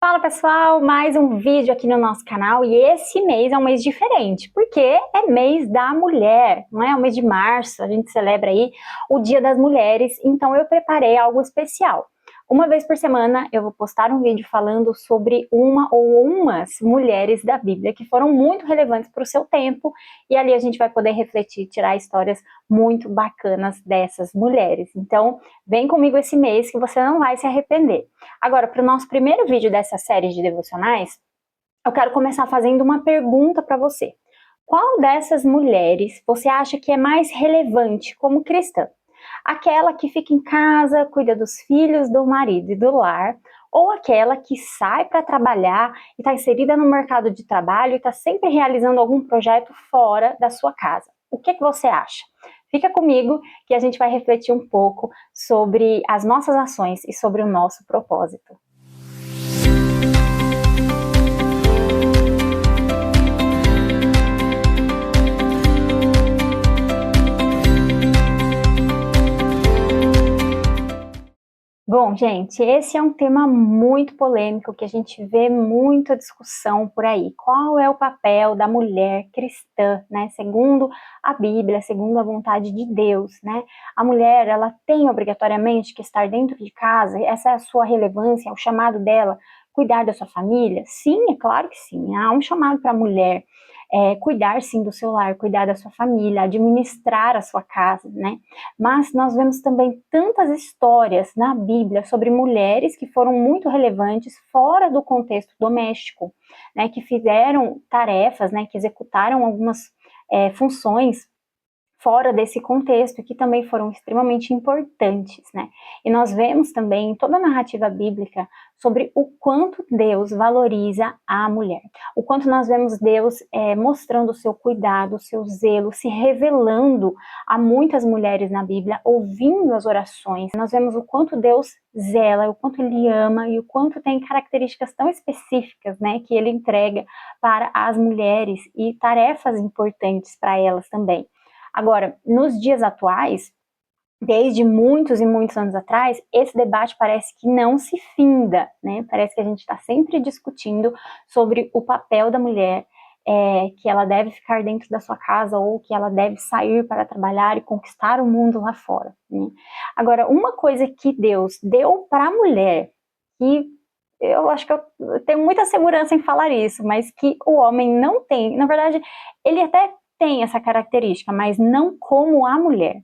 Fala pessoal, mais um vídeo aqui no nosso canal e esse mês é um mês diferente, porque é mês da mulher, não é? O mês de março, a gente celebra aí o Dia das Mulheres, então eu preparei algo especial. Uma vez por semana eu vou postar um vídeo falando sobre uma ou umas mulheres da Bíblia que foram muito relevantes para o seu tempo e ali a gente vai poder refletir, tirar histórias muito bacanas dessas mulheres. Então vem comigo esse mês que você não vai se arrepender. Agora, para o nosso primeiro vídeo dessa série de devocionais, eu quero começar fazendo uma pergunta para você. Qual dessas mulheres você acha que é mais relevante como cristã? Aquela que fica em casa, cuida dos filhos, do marido e do lar, ou aquela que sai para trabalhar e está inserida no mercado de trabalho e está sempre realizando algum projeto fora da sua casa? O que você acha? Fica comigo que a gente vai refletir um pouco sobre as nossas ações e sobre o nosso propósito. Bom, gente, esse é um tema muito polêmico que a gente vê muita discussão por aí. Qual é o papel da mulher cristã, né? Segundo a Bíblia, segundo a vontade de Deus, né? A mulher, ela tem obrigatoriamente que estar dentro de casa, essa é a sua relevância, é o chamado dela, cuidar da sua família? Sim, é claro que sim, há um chamado para a mulher. Cuidar sim do seu lar, cuidar da sua família, administrar a sua casa, né? Mas nós vemos também tantas histórias na Bíblia sobre mulheres que foram muito relevantes fora do contexto doméstico, né? Que fizeram tarefas, né? Que executaram algumas funções fora desse contexto, que também foram extremamente importantes, né? E nós vemos também em toda a narrativa bíblica sobre o quanto Deus valoriza a mulher, o quanto nós vemos Deus mostrando o seu cuidado, o seu zelo, se revelando a muitas mulheres na Bíblia, ouvindo as orações. Nós vemos o quanto Deus zela, o quanto Ele ama e o quanto tem características tão específicas, né, que Ele entrega para as mulheres e tarefas importantes para elas também. Agora, nos dias atuais, desde muitos e muitos anos atrás, esse debate parece que não se finda, né? Parece que a gente está sempre discutindo sobre o papel da mulher, que ela deve ficar dentro da sua casa ou que ela deve sair para trabalhar e conquistar o mundo lá fora, né? Agora, uma coisa que Deus deu para a mulher, que eu acho que eu tenho muita segurança em falar isso, mas que o homem não tem, na verdade, ele até tem essa característica, mas não como a mulher,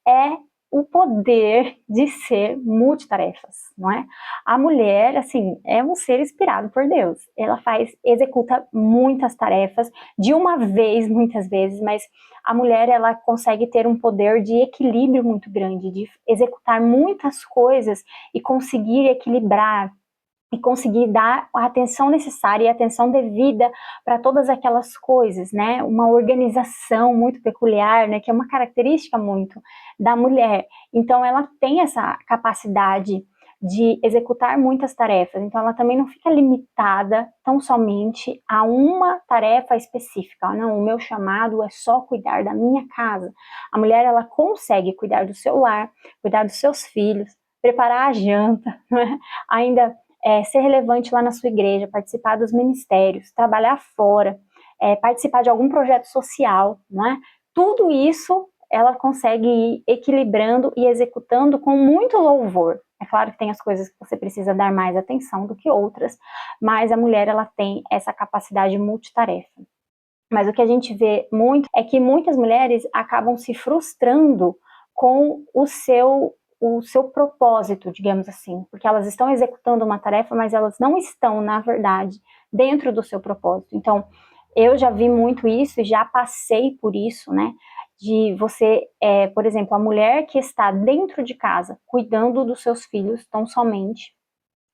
é o poder de ser multitarefas, não é? A mulher, assim, é um ser inspirado por Deus. Ela executa muitas tarefas de uma vez, muitas vezes, mas a mulher, ela consegue ter um poder de equilíbrio muito grande, de executar muitas coisas e conseguir equilibrar e conseguir dar a atenção necessária e a atenção devida para todas aquelas coisas, né? Uma organização muito peculiar, né? Que é uma característica muito da mulher. Então, ela tem essa capacidade de executar muitas tarefas. Então, ela também não fica limitada tão somente a uma tarefa específica. Não, o meu chamado é só cuidar da minha casa. A mulher, ela consegue cuidar do seu lar, cuidar dos seus filhos, preparar a janta, né? Ainda ser relevante lá na sua igreja, participar dos ministérios, trabalhar fora, participar de algum projeto social, não é? Tudo isso ela consegue ir equilibrando e executando com muito louvor. É claro que tem as coisas que você precisa dar mais atenção do que outras, mas a mulher, ela tem essa capacidade multitarefa. Mas o que a gente vê muito é que muitas mulheres acabam se frustrando com o seu propósito, digamos assim, porque elas estão executando uma tarefa, mas elas não estão, na verdade, dentro do seu propósito. Então, eu já vi muito isso e já passei por isso, né? De você, por exemplo, a mulher que está dentro de casa, cuidando dos seus filhos tão somente,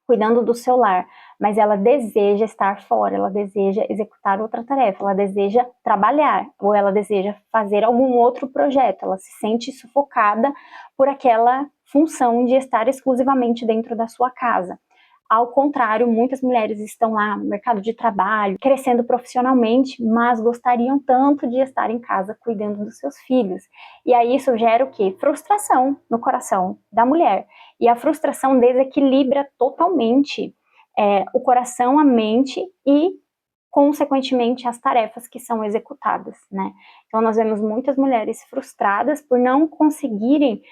cuidando do seu lar, mas ela deseja estar fora, ela deseja executar outra tarefa, ela deseja trabalhar, ou ela deseja fazer algum outro projeto, ela se sente sufocada por aquela função de estar exclusivamente dentro da sua casa. Ao contrário, muitas mulheres estão lá no mercado de trabalho, crescendo profissionalmente, mas gostariam tanto de estar em casa cuidando dos seus filhos. E aí isso gera o quê? Frustração no coração da mulher. E a frustração desequilibra totalmente o coração, a mente e, consequentemente, as tarefas que são executadas, né? Então, nós vemos muitas mulheres frustradas por não conseguirem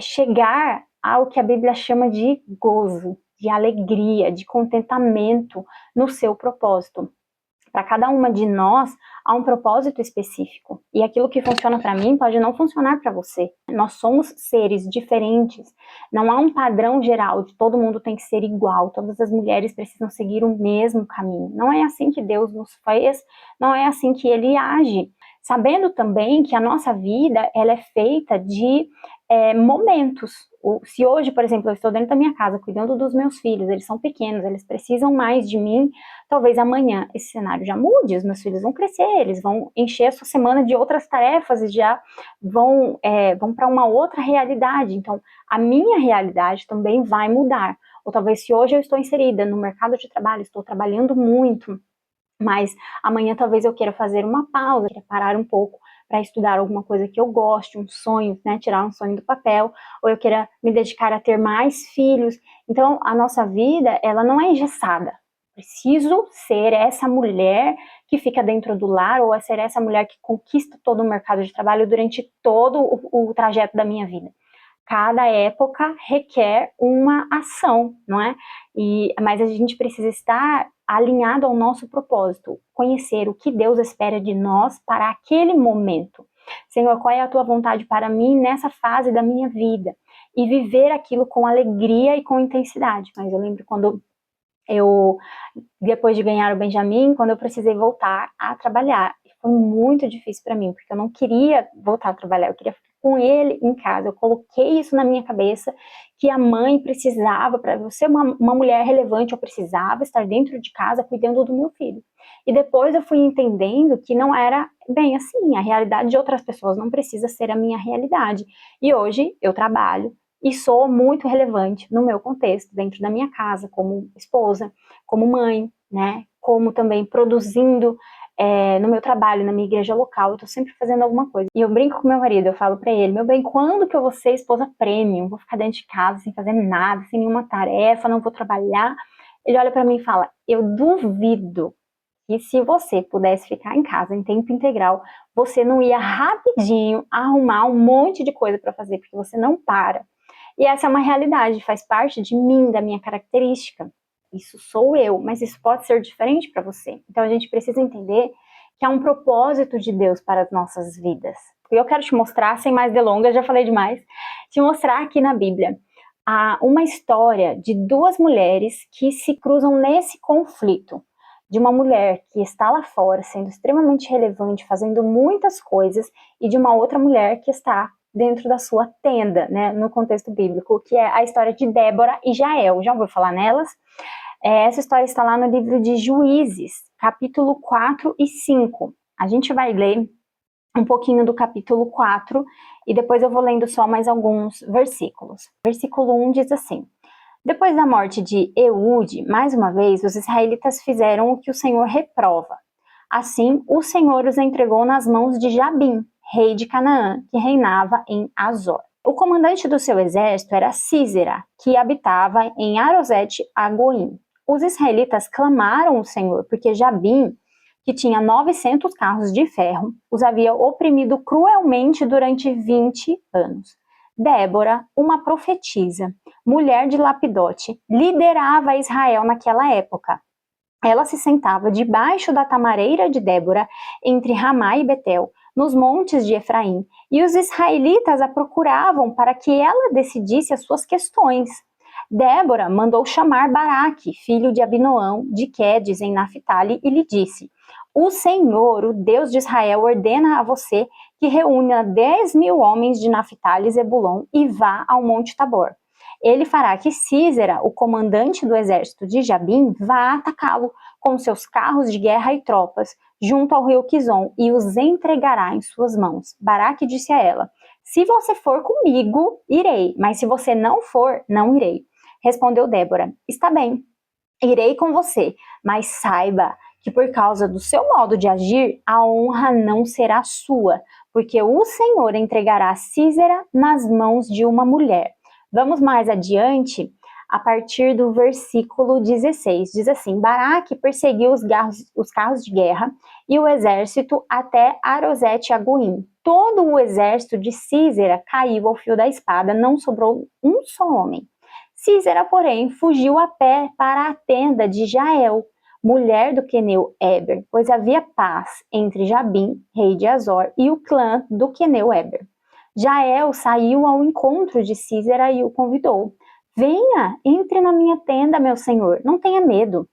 chegar ao que a Bíblia chama de gozo, de alegria, de contentamento no seu propósito. Para cada uma de nós, há um propósito específico. E aquilo que funciona para mim pode não funcionar para você. Nós somos seres diferentes. Não há um padrão geral de todo mundo tem que ser igual. Todas as mulheres precisam seguir o mesmo caminho. Não é assim que Deus nos fez, não é assim que Ele age. Sabendo também que a nossa vida ela é feita de momentos. Se hoje, por exemplo, eu estou dentro da minha casa cuidando dos meus filhos, eles são pequenos, eles precisam mais de mim, talvez amanhã esse cenário já mude, os meus filhos vão crescer, eles vão encher a sua semana de outras tarefas e já vão para uma outra realidade. Então, a minha realidade também vai mudar. Ou talvez se hoje eu estou inserida no mercado de trabalho, estou trabalhando muito, mas amanhã talvez eu queira fazer uma pausa, queira parar um pouco para estudar alguma coisa que eu goste, um sonho, né, tirar um sonho do papel, ou eu queira me dedicar a ter mais filhos. Então, a nossa vida, ela não é engessada. Preciso ser essa mulher que fica dentro do lar, ou ser essa mulher que conquista todo o mercado de trabalho durante todo o trajeto da minha vida. Cada época requer uma ação, não é? Mas a gente precisa estar alinhado ao nosso propósito, conhecer o que Deus espera de nós para aquele momento. Senhor, qual é a tua vontade para mim nessa fase da minha vida? E viver aquilo com alegria e com intensidade. Mas eu lembro quando depois de ganhar o Benjamin, quando eu precisei voltar a trabalhar, foi muito difícil para mim, porque eu não queria voltar a trabalhar, eu queria ficar com ele em casa. Eu coloquei isso na minha cabeça, que a mãe precisava, para eu ser uma mulher relevante, eu precisava estar dentro de casa cuidando do meu filho. E depois eu fui entendendo que não era bem assim, a realidade de outras pessoas não precisa ser a minha realidade. E hoje eu trabalho e sou muito relevante no meu contexto, dentro da minha casa, como esposa, como mãe, né? Como também produzindo no meu trabalho, na minha igreja local, eu tô sempre fazendo alguma coisa. E eu brinco com meu marido, eu falo pra ele, meu bem, quando que eu vou ser esposa premium? Vou ficar dentro de casa sem fazer nada, sem nenhuma tarefa, não vou trabalhar. Ele olha pra mim e fala, eu duvido que se você pudesse ficar em casa em tempo integral, você não ia rapidinho arrumar um monte de coisa pra fazer, porque você não para. E essa é uma realidade, faz parte de mim, da minha característica. Isso sou eu, mas isso pode ser diferente para você. Então a gente precisa entender que há um propósito de Deus para as nossas vidas. E eu quero te mostrar, sem mais delongas, já falei demais, te mostrar aqui na Bíblia uma história de duas mulheres que se cruzam nesse conflito. De uma mulher que está lá fora, sendo extremamente relevante, fazendo muitas coisas, e de uma outra mulher que está dentro da sua tenda, né, no contexto bíblico, que é a história de Débora e Jael. Já ouviu falar nelas? Essa história está lá no livro de Juízes, capítulo 4 e 5. A gente vai ler um pouquinho do capítulo 4 e depois eu vou lendo só mais alguns versículos. Versículo 1 diz assim: depois da morte de Eude, mais uma vez, os israelitas fizeram o que o Senhor reprova. Assim, o Senhor os entregou nas mãos de Jabim, rei de Canaã, que reinava em Azor. O comandante do seu exército era Sísera, que habitava em Arosete-Agoim. Os israelitas clamaram ao Senhor, porque Jabim, que tinha 900 carros de ferro, os havia oprimido cruelmente durante 20 anos. Débora, uma profetisa, mulher de Lapidote, liderava Israel naquela época. Ela se sentava debaixo da tamareira de Débora, entre Ramá e Betel, nos montes de Efraim, e os israelitas a procuravam para que ela decidisse as suas questões. Débora mandou chamar Baraque, filho de Abinoão, de Quedes, em Naphtali, e lhe disse: o Senhor, o Deus de Israel, ordena a você que reúna 10.000 homens de Naphtali e Zebulon e vá ao Monte Tabor. Ele fará que Sísera, o comandante do exército de Jabim, vá atacá-lo com seus carros de guerra e tropas, junto ao rio Quizon, e os entregará em suas mãos. Baraque disse a ela: se você for comigo, irei, mas se você não for, não irei. Respondeu Débora: está bem, irei com você, mas saiba que por causa do seu modo de agir, a honra não será sua, porque o Senhor entregará Sísera nas mãos de uma mulher. Vamos mais adiante, a partir do versículo 16. Diz assim: Baraque perseguiu os carros de guerra e o exército até Arosete-Agoim. Todo o exército de Císera caiu ao fio da espada, não sobrou um só homem. Císera, porém, fugiu a pé para a tenda de Jael, mulher do queneu Eber, pois havia paz entre Jabim, rei de Azor, e o clã do queneu Eber. Jael saiu ao encontro de Císera e o convidou. Venha, entre na minha tenda, meu senhor, não tenha medo.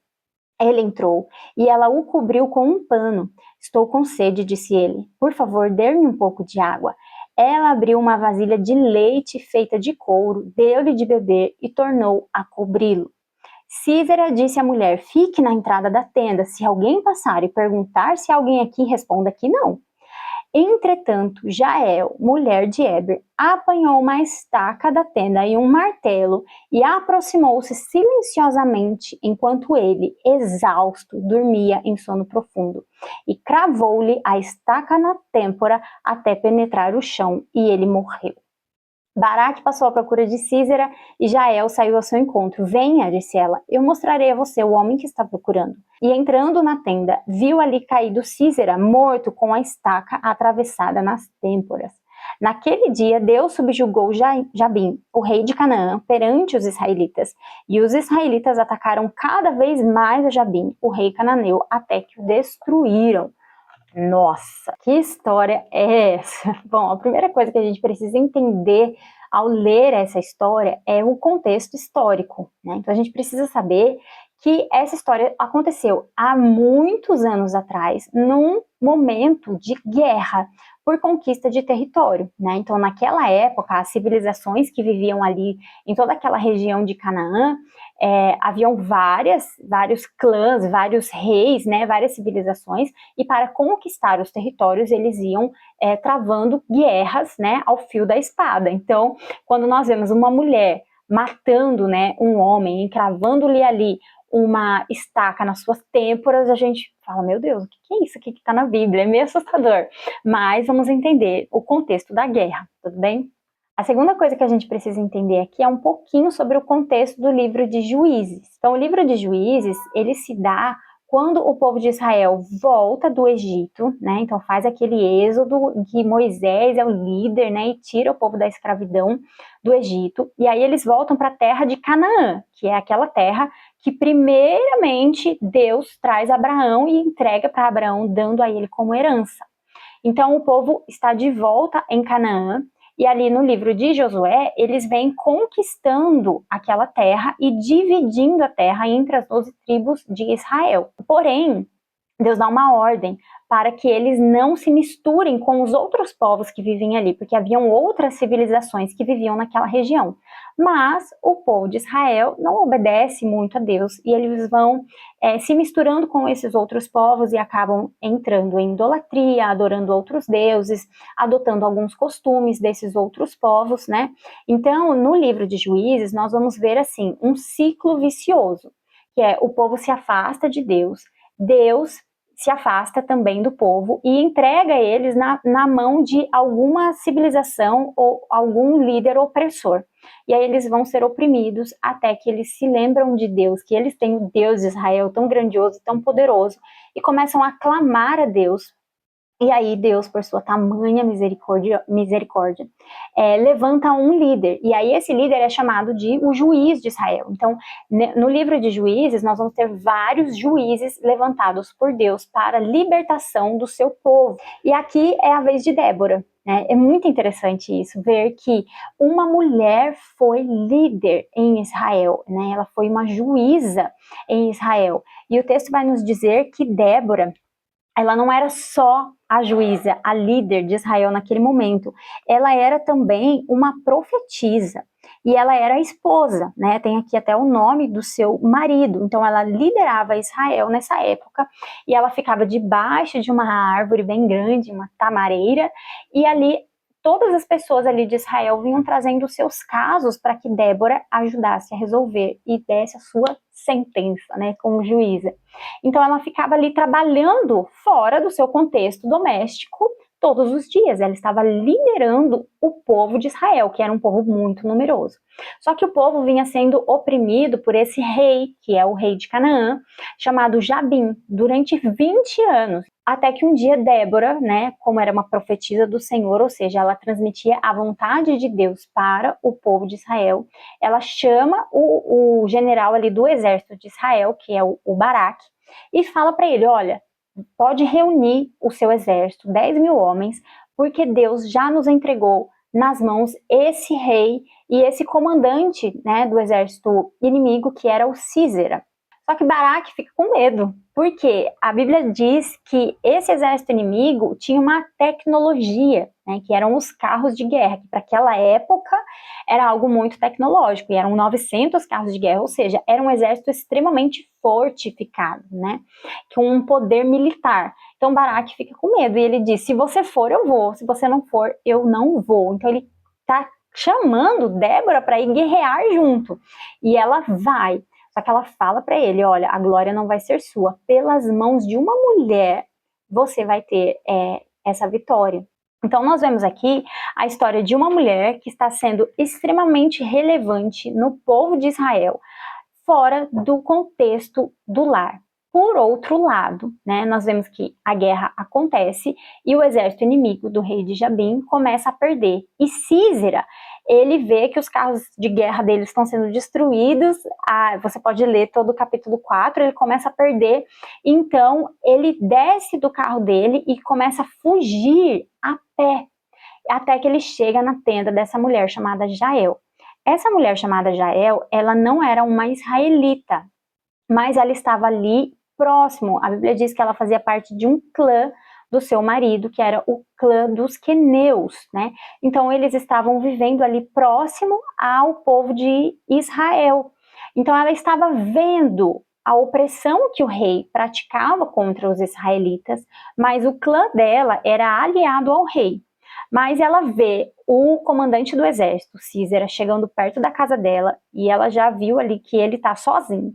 Ele entrou e ela o cobriu com um pano. Estou com sede, disse ele. Por favor, dê-me um pouco de água. Ela abriu uma vasilha de leite feita de couro, deu-lhe de beber e tornou a cobri-lo. Císera disse à mulher: fique na entrada da tenda. Se alguém passar e perguntar se há alguém aqui, responda que não. Entretanto, Jael, mulher de Eber, apanhou uma estaca da tenda e um martelo e aproximou-se silenciosamente enquanto ele, exausto, dormia em sono profundo, e cravou-lhe a estaca na têmpora até penetrar o chão, e ele morreu. Baraque passou à procura de Císera e Jael saiu ao seu encontro. Venha, disse ela, eu mostrarei a você o homem que está procurando. E entrando na tenda, viu ali caído Císera, morto com a estaca atravessada nas têmporas. Naquele dia, Deus subjugou Jabim, o rei de Canaã, perante os israelitas. E os israelitas atacaram cada vez mais a Jabim, o rei cananeu, até que o destruíram. Nossa, que história é essa? Bom, a primeira coisa que a gente precisa entender ao ler essa história é o contexto histórico, né? Então a gente precisa saber que essa história aconteceu há muitos anos atrás, num momento de guerra por conquista de território, né? Então naquela época, as civilizações que viviam ali em toda aquela região de Canaã, haviam vários clãs, vários reis, né? Várias civilizações, e para conquistar os territórios eles iam travando guerras, né? Ao fio da espada. Então, quando nós vemos uma mulher matando, né, um homem, encravando-lhe ali uma estaca nas suas têmporas, a gente fala, meu Deus, o que é isso aqui que está na Bíblia? É meio assustador. Mas vamos entender o contexto da guerra, tudo bem? A segunda coisa que a gente precisa entender aqui é um pouquinho sobre o contexto do livro de Juízes. Então, o livro de Juízes, ele se dá quando o povo de Israel volta do Egito, né? Então faz aquele êxodo que Moisés é o líder, né? E tira o povo da escravidão do Egito. E aí eles voltam para a terra de Canaã, que é aquela terra que primeiramente Deus traz a Abraão e entrega para Abraão, dando a ele como herança. Então o povo está de volta em Canaã. E ali no livro de Josué, eles vêm conquistando aquela terra e dividindo a terra entre as 12 tribos de Israel. Porém, Deus dá uma ordem para que eles não se misturem com os outros povos que vivem ali, porque haviam outras civilizações que viviam naquela região. Mas o povo de Israel não obedece muito a Deus e eles vão se misturando com esses outros povos e acabam entrando em idolatria, adorando outros deuses, adotando alguns costumes desses outros povos, né? Então, no livro de Juízes, nós vamos ver assim um ciclo vicioso, que é o povo se afasta de Deus, Deus se afasta também do povo e entrega eles na mão de alguma civilização ou algum líder opressor. E aí eles vão ser oprimidos até que eles se lembram de Deus, que eles têm o Deus de Israel tão grandioso, tão poderoso, e começam a clamar a Deus. E aí Deus, por sua tamanha misericórdia, levanta um líder. E aí esse líder é chamado de o juiz de Israel. Então, no livro de Juízes, nós vamos ter vários juízes levantados por Deus para a libertação do seu povo. E aqui é a vez de Débora. Né? É muito interessante isso, ver que uma mulher foi líder em Israel. Né? Ela foi uma juíza em Israel. E o texto vai nos dizer que Débora, ela não era só a juíza, a líder de Israel naquele momento, ela era também uma profetisa, e ela era a esposa, né? Tem aqui até o nome do seu marido, então ela liderava Israel nessa época, e ela ficava debaixo de uma árvore bem grande, uma tamareira, e ali todas as pessoas ali de Israel vinham trazendo os seus casos para que Débora ajudasse a resolver e desse a sua sentença, né, como juíza. Então ela ficava ali trabalhando fora do seu contexto doméstico, todos os dias. Ela estava liderando o povo de Israel, que era um povo muito numeroso. Só que o povo vinha sendo oprimido por esse rei, que é o rei de Canaã, chamado Jabim, durante 20 anos. Até que um dia Débora, né, como era uma profetisa do Senhor, ou seja, ela transmitia a vontade de Deus para o povo de Israel, ela chama o general ali do exército de Israel, que é o Baraque, e fala para ele, olha, pode reunir o seu exército, 10 mil homens, porque Deus já nos entregou nas mãos esse rei e esse comandante, né, do exército inimigo, que era o Sísera. Só que Baraque fica com medo, porque a Bíblia diz que esse exército inimigo tinha uma tecnologia, né, que eram os carros de guerra, que para aquela época era algo muito tecnológico, e eram 900 carros de guerra, ou seja, era um exército extremamente fortificado, né, com um poder militar. Então Baraque fica com medo, e ele diz, se você for, eu vou, se você não for, eu não vou. Então ele está chamando Débora para ir guerrear junto, e ela vai. Só que ela fala para ele, olha, a glória não vai ser sua. Pelas mãos de uma mulher, você vai ter essa vitória. Então nós vemos aqui a história de uma mulher que está sendo extremamente relevante no povo de Israel, fora do contexto do lar. Por outro lado, né, nós vemos que a guerra acontece e o exército inimigo do rei de Jabim começa a perder. E Sísera, ele vê que os carros de guerra dele estão sendo destruídos, você pode ler todo o capítulo 4, ele começa a perder, então ele desce do carro dele e começa a fugir a pé, até que ele chega na tenda dessa mulher chamada Jael. Essa mulher chamada Jael, ela não era uma israelita, mas ela estava ali próximo. A Bíblia diz que ela fazia parte de um clã do seu marido, que era o clã dos queneus, né? Então eles estavam vivendo ali próximo ao povo de Israel. Então ela estava vendo a opressão que o rei praticava contra os israelitas, mas o clã dela era aliado ao rei. Mas ela vê o comandante do exército, Sísera, chegando perto da casa dela e ela já viu ali que ele está sozinho,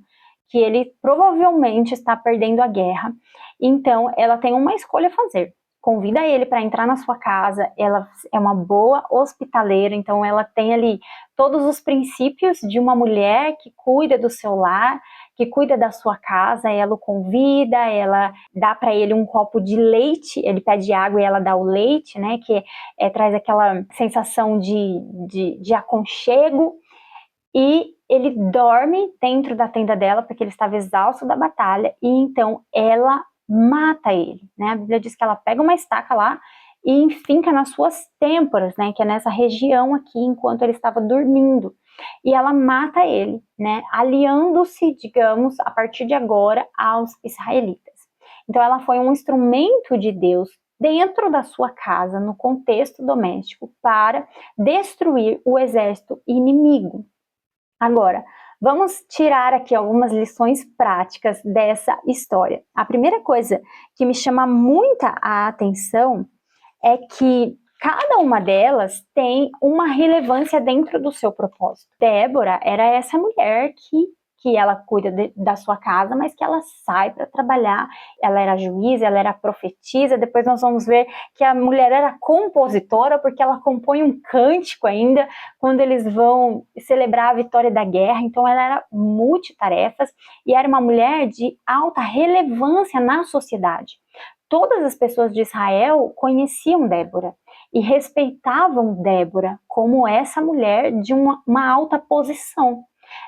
que ele provavelmente está perdendo a guerra. Então ela tem uma escolha a fazer. Convida ele para entrar na sua casa, ela é uma boa hospitaleira, então ela tem ali todos os princípios de uma mulher que cuida do seu lar, que cuida da sua casa, ela o convida, ela dá para ele um copo de leite, ele pede água e ela dá o leite, né, que traz aquela sensação de aconchego, e ele dorme dentro da tenda dela, porque ele estava exausto da batalha, e então ela mata ele, né? A Bíblia diz que ela pega uma estaca lá e enfinca nas suas têmporas, né? Que é nessa região aqui, enquanto ele estava dormindo. E ela mata ele, né? Aliando-se, digamos, a partir de agora, aos israelitas. Então ela foi um instrumento de Deus dentro da sua casa, no contexto doméstico, para destruir o exército inimigo. Agora, vamos tirar aqui algumas lições práticas dessa história. A primeira coisa que me chama muita a atenção é que cada uma delas tem uma relevância dentro do seu propósito. Débora era essa mulher que ela cuida da sua casa, mas que ela sai para trabalhar. Ela era juíza, ela era profetisa. Depois nós vamos ver que a mulher era compositora, porque ela compõe um cântico ainda quando eles vão celebrar a vitória da guerra. Então ela era multitarefas e era uma mulher de alta relevância na sociedade. Todas as pessoas de Israel conheciam Débora e respeitavam Débora como essa mulher de uma alta posição,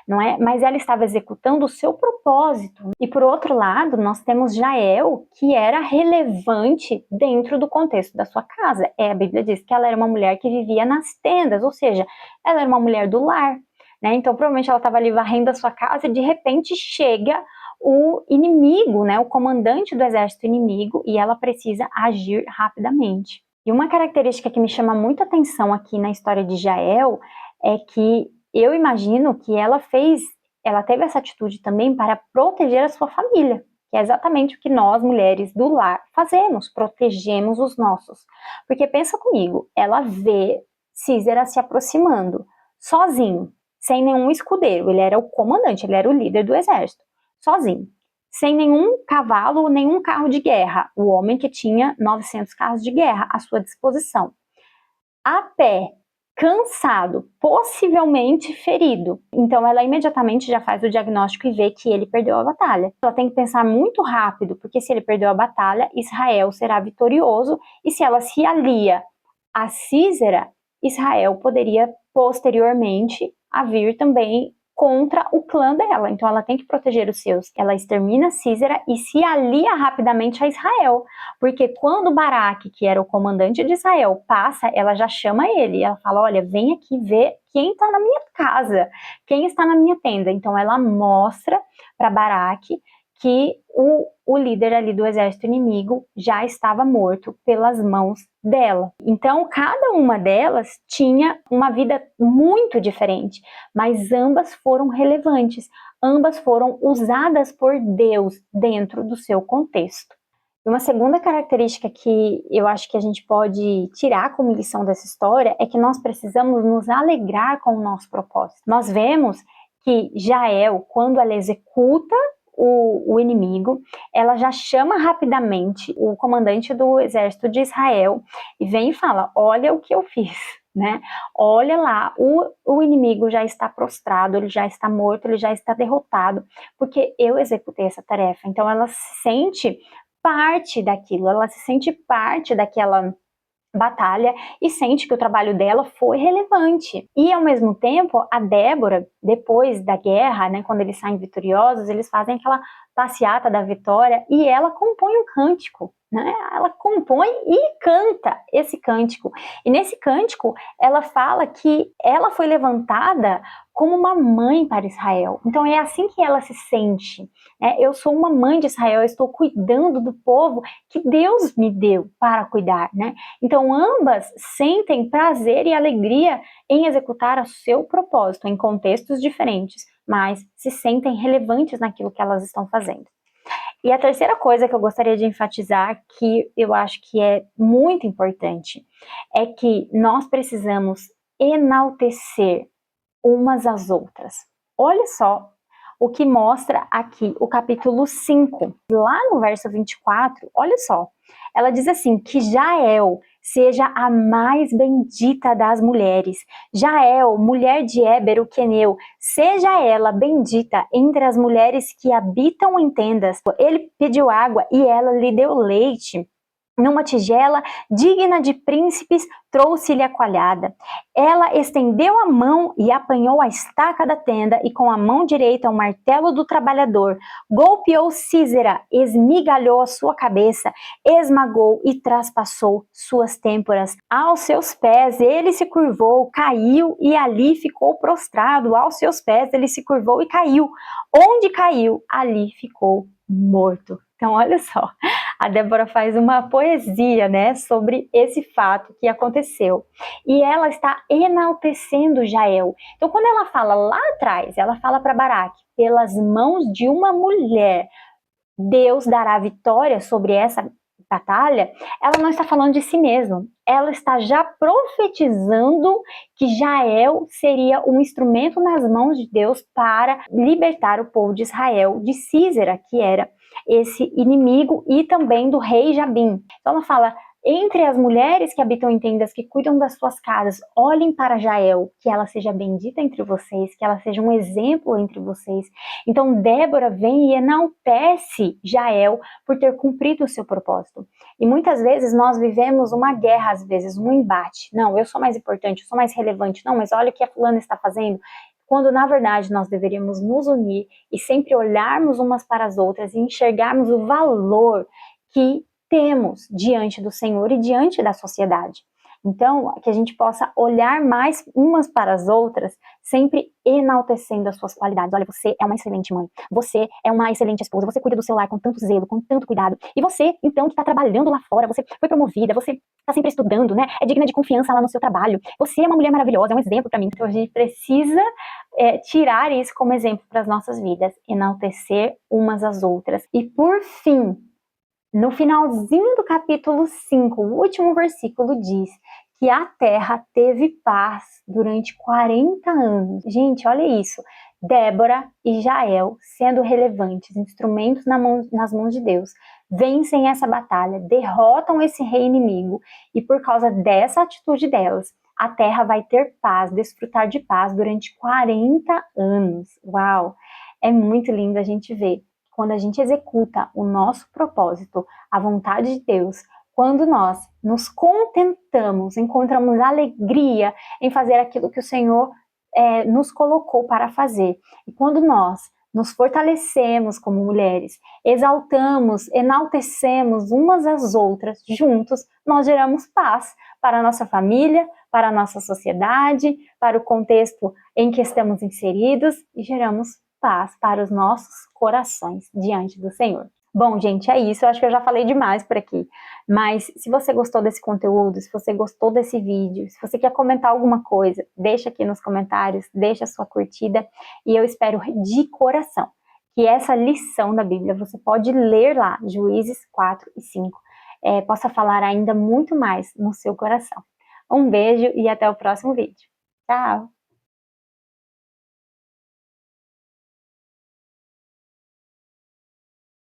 não é? Mas ela estava executando o seu propósito. E por outro lado, nós temos Jael, que era relevante dentro do contexto da sua casa. A Bíblia diz que ela era uma mulher que vivia nas tendas, ou seja, ela era uma mulher do lar, né? Então provavelmente ela estava ali varrendo a sua casa e de repente chega o inimigo, né, o comandante do exército inimigo, e ela precisa agir rapidamente. E uma característica que me chama muita atenção aqui na história de Jael é que eu imagino que ela teve essa atitude também para proteger a sua família, que é exatamente o que nós, mulheres do lar, fazemos, protegemos os nossos. Porque pensa comigo, ela vê Sísera se aproximando, sozinho, sem nenhum escudeiro, ele era o comandante, ele era o líder do exército, sozinho. sem nenhum cavalo, nenhum carro de guerra. O homem que tinha 900 carros de guerra à sua disposição. A pé, cansado, possivelmente ferido. Então ela imediatamente já faz o diagnóstico e vê que ele perdeu a batalha. Ela tem que pensar muito rápido, porque se ele perdeu a batalha, Israel será vitorioso, e se ela se alia a Sísera, Israel poderia posteriormente vir também contra o clã dela. Então ela tem que proteger os seus. Ela extermina Sísera e se alia rapidamente a Israel, porque quando Baraque, que era o comandante de Israel, passa, ela já chama ele. Ela fala, olha, vem aqui ver quem está na minha casa, quem está na minha tenda. Então ela mostra para Baraque que o líder ali do exército inimigo já estava morto pelas mãos dela. Então, cada uma delas tinha uma vida muito diferente, mas ambas foram relevantes, ambas foram usadas por Deus dentro do seu contexto. E uma segunda característica que eu acho que a gente pode tirar como lição dessa história é que nós precisamos nos alegrar com o nosso propósito. Nós vemos que Jael, quando ela executa o inimigo, ela já chama rapidamente o comandante do exército de Israel e vem e fala, olha o que eu fiz, né? Olha lá, o inimigo já está prostrado, ele já está morto, ele já está derrotado, porque eu executei essa tarefa. Então ela se sente parte daquilo, ela se sente parte daquela batalha e sente que o trabalho dela foi relevante. E ao mesmo tempo, a Débora, depois da guerra, né, quando eles saem vitoriosos, eles fazem aquela passeata da vitória e ela compõe um cântico, né? Ela compõe e canta esse cântico. E nesse cântico, ela fala que ela foi levantada como uma mãe para Israel. Então é assim que ela se sente, né? Eu sou uma mãe de Israel, eu estou cuidando do povo que Deus me deu para cuidar, né? Então ambas sentem prazer e alegria em executar o seu propósito em contextos diferentes, mas se sentem relevantes naquilo que elas estão fazendo. E a terceira coisa que eu gostaria de enfatizar, que eu acho que é muito importante, é que nós precisamos enaltecer umas às outras. Olha só o que mostra aqui o capítulo 5, lá no verso 24, olha só. Ela diz assim, que Jael seja a mais bendita das mulheres. Jael, mulher de Éber, o queneu, seja ela bendita entre as mulheres que habitam em tendas. Ele pediu água e ela lhe deu leite. Numa tigela digna de príncipes, trouxe-lhe a coalhada. Ela estendeu a mão e apanhou a estaca da tenda, e com a mão direita o martelo do trabalhador. Golpeou Sísera, esmigalhou a sua cabeça, esmagou e traspassou suas têmporas. Aos seus pés ele se curvou, caiu e ali ficou prostrado. Aos seus pés ele se curvou e caiu. Onde caiu, ali ficou morto. Então olha só, a Débora faz uma poesia, né, sobre esse fato que aconteceu. E ela está enaltecendo Jael. Então, quando ela fala lá atrás, ela fala para Baraque, pelas mãos de uma mulher, Deus dará vitória sobre essa batalha, ela não está falando de si mesma. Ela está já profetizando que Jael seria um instrumento nas mãos de Deus para libertar o povo de Israel de Sísera, que era esse inimigo, e também do rei Jabim. Então ela fala, entre as mulheres que habitam em tendas, que cuidam das suas casas, olhem para Jael, que ela seja bendita entre vocês, que ela seja um exemplo entre vocês. Então Débora vem e enaltece Jael por ter cumprido o seu propósito. E muitas vezes nós vivemos uma guerra, às vezes, um embate. Não, eu sou mais importante, eu sou mais relevante. Não, mas olha o que a fulana está fazendo. Quando, na verdade, nós deveríamos nos unir e sempre olharmos umas para as outras e enxergarmos o valor que temos diante do Senhor e diante da sociedade. Então, que a gente possa olhar mais umas para as outras, sempre enaltecendo as suas qualidades. Olha, você é uma excelente mãe, você é uma excelente esposa, você cuida do seu lar com tanto zelo, com tanto cuidado. E você, então, que está trabalhando lá fora, você foi promovida, você está sempre estudando, né? É digna de confiança lá no seu trabalho. Você é uma mulher maravilhosa, é um exemplo para mim. Então, a gente precisa tirar isso como exemplo para as nossas vidas, enaltecer umas às outras. E, por fim, no finalzinho do capítulo 5, o último versículo diz que a terra teve paz durante 40 anos. Gente, olha isso. Débora e Jael, sendo relevantes, instrumentos nas mãos de Deus, vencem essa batalha, derrotam esse rei inimigo, e por causa dessa atitude delas, a terra vai ter paz, desfrutar de paz durante 40 anos. Uau! É muito lindo a gente ver. Quando a gente executa o nosso propósito, a vontade de Deus, quando nós nos contentamos, encontramos alegria em fazer aquilo que o Senhor nos colocou para fazer. E quando nós nos fortalecemos como mulheres, exaltamos, enaltecemos umas às outras juntos, nós geramos paz para a nossa família, para a nossa sociedade, para o contexto em que estamos inseridos e geramos paz para os nossos corações diante do Senhor. Bom, gente, é isso. Eu acho que eu já falei demais por aqui. Mas se você gostou desse conteúdo, se você gostou desse vídeo, se você quer comentar alguma coisa, deixa aqui nos comentários, deixa a sua curtida. E eu espero de coração que essa lição da Bíblia, você pode ler lá, Juízes 4 e 5, possa falar ainda muito mais no seu coração. Um beijo e até o próximo vídeo. Tchau!